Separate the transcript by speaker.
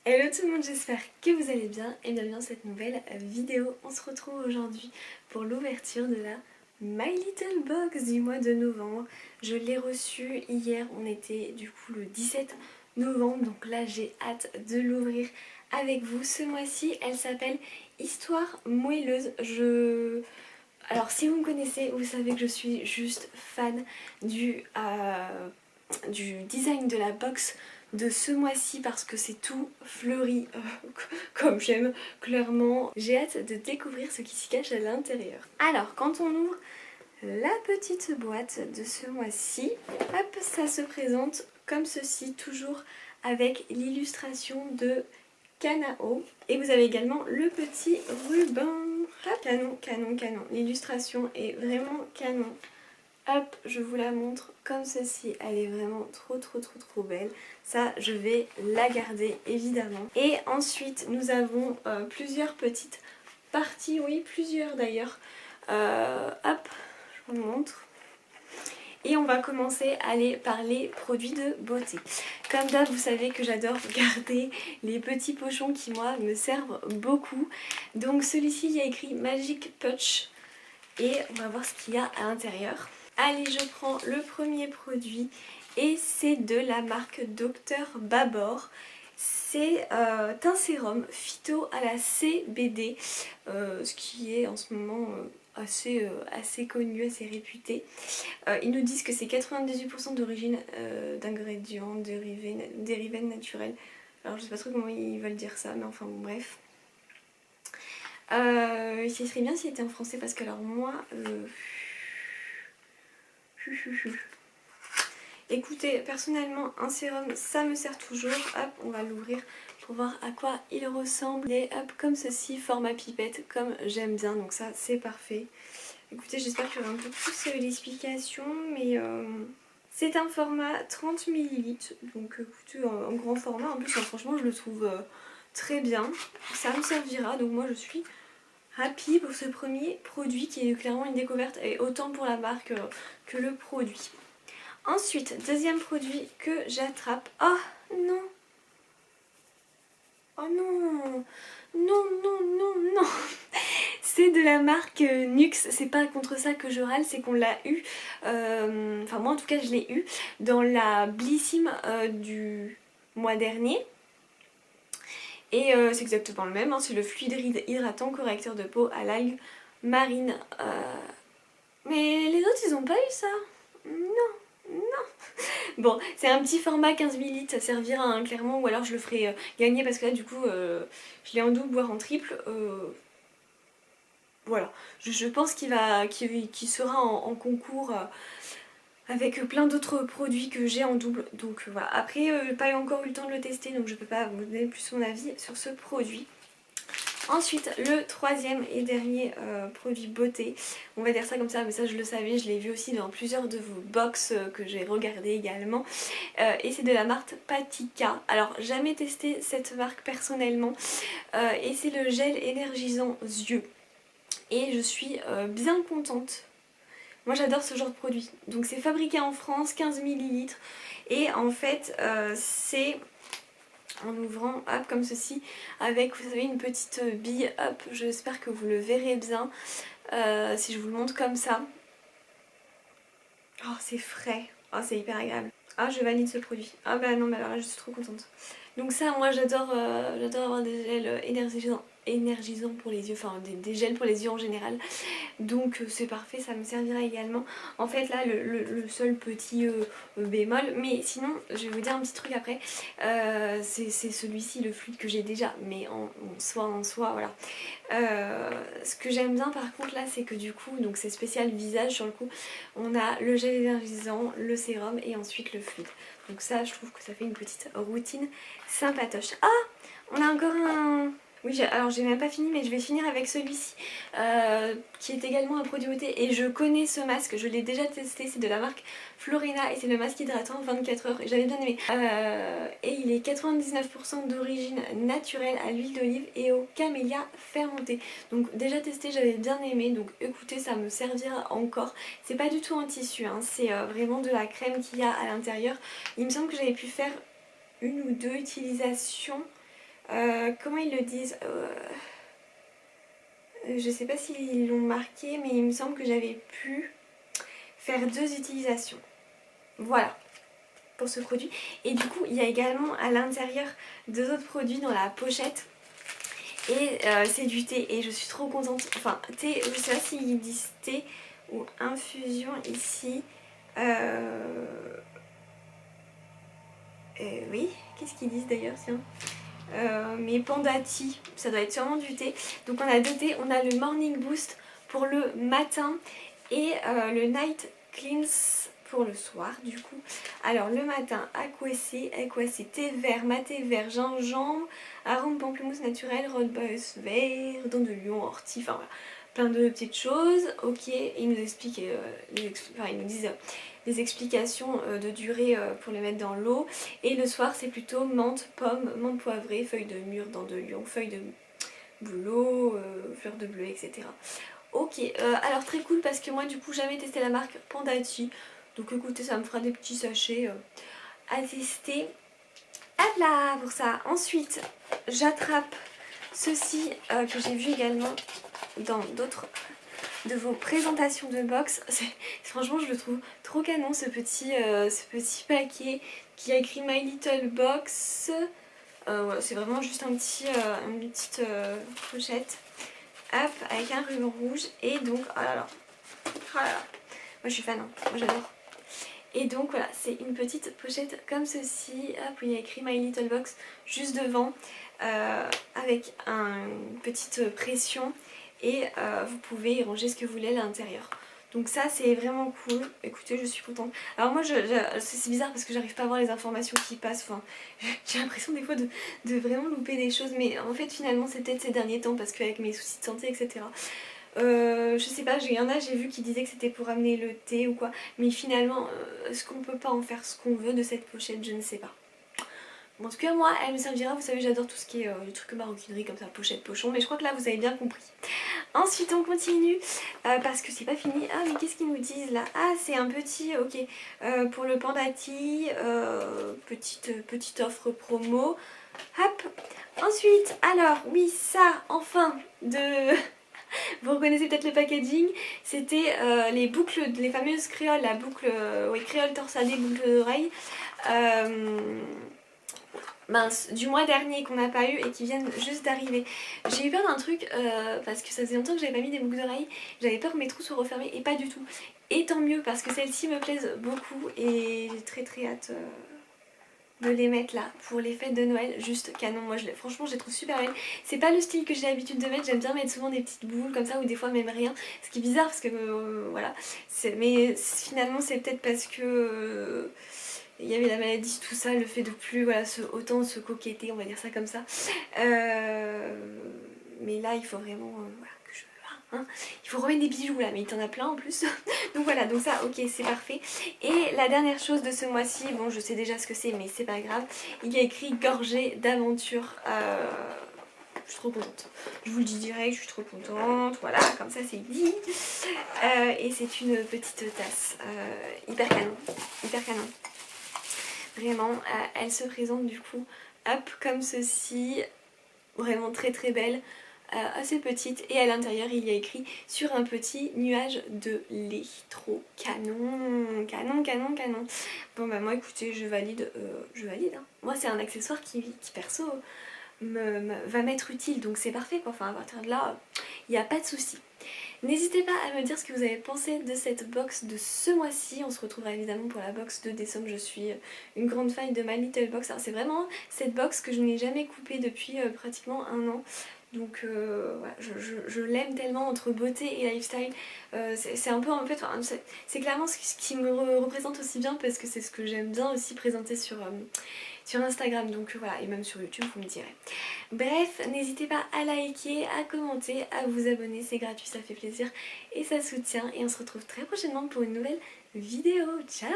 Speaker 1: Hello tout le monde, j'espère que vous allez bien et bienvenue dans cette nouvelle vidéo. On se retrouve aujourd'hui pour l'ouverture de la My Little Box du mois de novembre. Je l'ai reçue hier, on était du coup le 17 novembre, donc là j'ai hâte de l'ouvrir avec vous. Ce mois-ci, elle s'appelle Histoire moelleuse. Alors si vous me connaissez, vous savez que je suis juste fan du design de la box de ce mois-ci parce que c'est tout fleuri comme j'aime clairement. J'ai hâte de découvrir ce qui s'y cache à l'intérieur. Alors quand on ouvre la petite boîte de ce mois-ci, hop, ça se présente comme ceci, toujours avec l'illustration de Kanao. Et vous avez également le petit ruban. Hop, canon, canon, canon. L'illustration est vraiment canon. Hop, je vous la montre comme ceci, elle est vraiment trop belle. Ça, je vais la garder évidemment. Et ensuite, nous avons plusieurs petites parties, oui, plusieurs d'ailleurs. Hop, je vous montre. Et on va commencer à aller par les produits de beauté. Comme d'hab, vous savez que j'adore garder les petits pochons qui, moi, me servent beaucoup. Donc celui-ci, il y a écrit Magic Touch. Et on va voir ce qu'il y a à l'intérieur. Allez, je prends le premier produit et c'est de la marque Dr Babor. C'est un sérum phyto à la CBD, ce qui est en ce moment assez connu, assez réputé. Ils nous disent que c'est 98% d'origine d'ingrédients dérivés naturels. Alors je sais pas trop comment ils veulent dire ça, mais enfin bon, bref. Ce serait bien s'il était en français parce que alors moi... Écoutez, personnellement, un sérum, ça me sert toujours. Hop, on va l'ouvrir pour voir à quoi il ressemble. Et hop, comme ceci, format pipette, comme j'aime bien. Donc ça, c'est parfait. Écoutez, j'espère qu'il y aura un peu plus d'explications, mais... c'est un format 30 ml, donc écoutez, un grand format. En plus, franchement, je le trouve très bien. Ça me servira, donc moi, je suis happy pour ce premier produit qui est clairement une découverte, et autant pour la marque que le produit. Ensuite, deuxième produit que j'attrape. Oh non! Oh non! Non, non, non, non! C'est de la marque Nux. C'est pas contre ça que je râle, c'est qu'on l'a eu. Enfin, moi en tout cas, je l'ai eu dans la Blissim du mois dernier. Et c'est exactement le même, hein, c'est le fluide hydratant correcteur de peau à l'algue marine. Mais les autres, ils ont pas eu ça. Non, non. Bon, c'est un petit format 15 ml, ça servira hein, clairement, ou alors je le ferai gagner parce que là, du coup, je l'ai en double, voire en triple. Voilà, je pense qu'il sera en concours avec plein d'autres produits que j'ai en double. Donc voilà, après, pas encore eu le temps de le tester, donc je peux pas vous donner plus mon avis sur ce produit. Ensuite, le troisième et dernier produit beauté, on va dire ça comme ça, mais ça je le savais, je l'ai vu aussi dans plusieurs de vos box que j'ai regardé également. Et c'est de la marque Patika. Alors, jamais testé cette marque personnellement. Et c'est le gel énergisant yeux. Et je suis bien contente. Moi j'adore ce genre de produit. Donc c'est fabriqué en France, 15 ml. Et en fait, c'est... en ouvrant, hop, comme ceci, avec, vous savez, une petite bille, hop, j'espère que vous le verrez bien, si je vous le montre comme ça. Oh, c'est frais, oh, c'est hyper agréable. Ah, je valide ce produit. Ah bah non, mais alors là, je suis trop contente. Donc ça, moi, j'adore avoir des gels énergisants pour les yeux, enfin des gels pour les yeux en général. Donc c'est parfait, ça me servira également. En fait là le seul petit bémol, mais sinon je vais vous dire un petit truc après, c'est celui-ci, le fluide que j'ai déjà, mais en soi voilà. Ce que j'aime bien par contre là, c'est que du coup, donc c'est spécial visage sur le coup, on a le gel énergisant, le sérum et ensuite le fluide. Donc ça je trouve que ça fait une petite routine sympatoche. Ah, on a encore un... Oui, alors j'ai même pas fini, mais je vais finir avec celui-ci qui est également un produit beauté. Et je connais ce masque, je l'ai déjà testé, c'est de la marque Florina et c'est le masque hydratant 24 heures. Et j'avais bien aimé. Et il est 99% d'origine naturelle à l'huile d'olive et au camélia fermenté. Donc déjà testé, j'avais bien aimé. Donc écoutez, ça me servira encore. C'est pas du tout un tissu, hein, c'est vraiment de la crème qu'il y a à l'intérieur. Il me semble que j'avais pu faire une ou deux utilisations. Comment ils le disent je sais pas s'ils l'ont marqué, mais il me semble que j'avais pu faire 2 utilisations. Voilà, pour ce produit. Et du coup, il y a également à l'intérieur 2 autres produits dans la pochette. Et c'est du thé et je suis trop contente. Enfin, thé, je sais pas s'ils disent thé ou infusion ici. Oui, qu'est-ce qu'ils disent d'ailleurs, tiens. Mais Panda Tea, ça doit être sûrement du thé. Donc on a 2 thés, on a le Morning Boost pour le matin et le Night Cleanse pour le soir du coup. Alors le matin, aquacé, thé vert, maté vert, gingembre, arôme pamplemousse naturel, rooibos vert, dents de lion, ortie, enfin voilà. Plein de petites choses, ok, et ils nous expliquent, ils nous disent des explications de durée pour les mettre dans l'eau. Et le soir c'est plutôt menthe, pomme, menthe poivrée, feuilles de mûre, dents de lion, feuilles de bouleau, fleurs de bleu, etc. Ok, alors très cool parce que moi du coup jamais testé la marque Panda Tea. Donc écoutez, ça me fera des petits sachets à tester. Hop là pour ça. Ensuite, j'attrape ceci que j'ai vu également dans d'autres de vos présentations de box. Franchement, je le trouve trop canon ce petit paquet qui a écrit My Little Box. Voilà, c'est vraiment juste une petite pochette. Hop, avec un ruban rouge. Et donc, oh là là. Oh là là. Moi je suis fan, hein. Moi j'adore. Et donc voilà, c'est une petite pochette comme ceci. Hop, il y a écrit My Little Box juste devant. Avec une petite pression. Et vous pouvez y ranger ce que vous voulez à l'intérieur. Donc ça c'est vraiment cool. Écoutez, je suis contente. Alors moi c'est bizarre parce que j'arrive pas à voir les informations qui passent. Enfin, j'ai l'impression des fois de vraiment louper des choses. Mais en fait finalement c'est peut-être ces derniers temps parce qu'avec mes soucis de santé etc. Je sais pas, il y en a j'ai vu qui disaient que c'était pour amener le thé ou quoi. Mais finalement, est-ce qu'on peut pas en faire ce qu'on veut de cette pochette? Je ne sais pas. Bon, en tout cas moi elle me servira, vous savez j'adore tout ce qui est les trucs maroquinerie comme ça, pochette, pochon. Mais je crois que là vous avez bien compris. Ensuite on continue parce que c'est pas fini. Ah mais qu'est-ce qu'ils nous disent là? Ah c'est un petit, ok, pour le Panda Tea, petite offre promo. Hop. Ensuite, alors oui ça, enfin de... Vous reconnaissez peut-être le packaging, c'était les boucles, les fameuses créoles, la boucle, oui créole torsadée, boucle d'oreille. Mince, du mois dernier qu'on n'a pas eu et qui viennent juste d'arriver. J'ai eu peur d'un truc parce que ça faisait longtemps que j'avais pas mis des boucles d'oreilles. J'avais peur que mes trous soient refermés et pas du tout. Et tant mieux parce que celles-ci me plaisent beaucoup et j'ai très hâte de les mettre là pour les fêtes de Noël. Juste canon, moi franchement je les trouve super belles. C'est pas le style que j'ai l'habitude de mettre, j'aime bien mettre souvent des petites boules comme ça ou des fois même rien. Ce qui est bizarre parce que voilà. Mais finalement c'est peut-être parce que... il y avait la maladie, tout ça, le fait de plus voilà, autant se coqueter, on va dire ça comme ça. Mais là, il faut vraiment voilà, que je... Hein, il faut remettre des bijoux là, mais il t'en a plein en plus. Donc voilà, donc ça, ok, c'est parfait. Et la dernière chose de ce mois-ci, bon, je sais déjà ce que c'est, mais c'est pas grave. Il y a écrit gorgée d'aventure. Je suis trop contente. Je vous le dis direct, je suis trop contente. Voilà, comme ça c'est dit. Et c'est une petite tasse. Hyper canon. Hyper canon. Vraiment, elle se présente du coup hop comme ceci, vraiment très très belle, assez petite et à l'intérieur il y a écrit sur un petit nuage de lait. Trop canon, canon, canon, canon. Bon bah moi écoutez, je valide hein. Moi c'est un accessoire qui perso va m'être utile donc c'est parfait quoi, enfin à partir de là il n'y a pas de souci. N'hésitez pas à me dire ce que vous avez pensé de cette box de ce mois-ci. On se retrouvera évidemment pour la box de décembre. Je suis une grande fan de My Little Box. C'est vraiment cette box que je n'ai jamais coupée depuis pratiquement un an. Donc voilà, je l'aime tellement entre beauté et lifestyle. C'est un peu en fait, c'est clairement ce qui me représente aussi bien parce que c'est ce que j'aime bien aussi présenter sur Instagram, donc voilà, et même sur YouTube vous me direz. Bref, n'hésitez pas à liker, à commenter, à vous abonner, c'est gratuit, ça fait plaisir et ça soutient. Et on se retrouve très prochainement pour une nouvelle vidéo. Ciao!